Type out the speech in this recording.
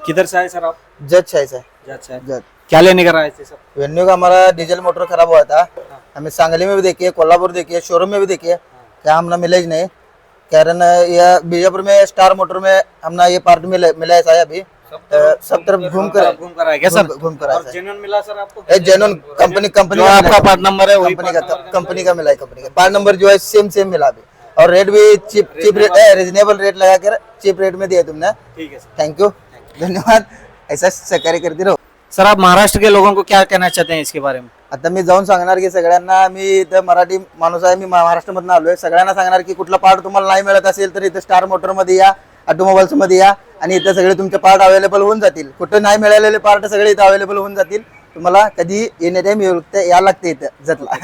किधर से आए सर आप? जज शाही से जज से आए। जज क्या लेने कर आए थे सर? वेन्यू का हमारा डीजल मोटर खराब हुआ था। हमें सांगली में भी देखिए, कोल्हापुर देखिए, शोरूम में भी देखिए, क्या हमने मिले ही नहीं। कारण यह बीजापुर में स्टार मोटर में हमने ये पार्ट मिला है शायद अभी सब तरफ घूम कर आए क्या सर? घूम कर और आए जेन्युइन मिला सर आपको? जेन्युइन कंपनी जो आपका पार्ट नंबर है वही कंपनी का मिला है। कंपनी का पार्ट नंबर जो है सेम मिला अभी, और रेट भी चीप रेट है, रिजनेबल रेट लगा कर चीप रेट में दिया तुमने। ठीक है सर। थैंक यू, धन्यवाद। ऐसा सहकार्य करते रहो। सर आप महाराष्ट्र के लोगों को क्या कहना चाहते हैं इसके बारे में? आता मी जाऊन सांगणार की सगळ्यांना, मी इथं मराठी माणूस आहे, मी महाराष्ट्रामधून आलोय, सगळ्यांना सांगणार की कुठला पार्ट तुम्हाला नाही मिळत असेल तर इथं स्टार मोटर मध्ये या, ऑटोमोबाईल्स मध्ये या आणि इथं सगळे तुमचे पार्ट अवेलेबल होऊन जातील। कुठं नाही मिळालेले पार्ट सगळे इथं अवेलेबल होऊन जातील। तुम्हाला कधी येणे टाइम या लागते इथं जतला।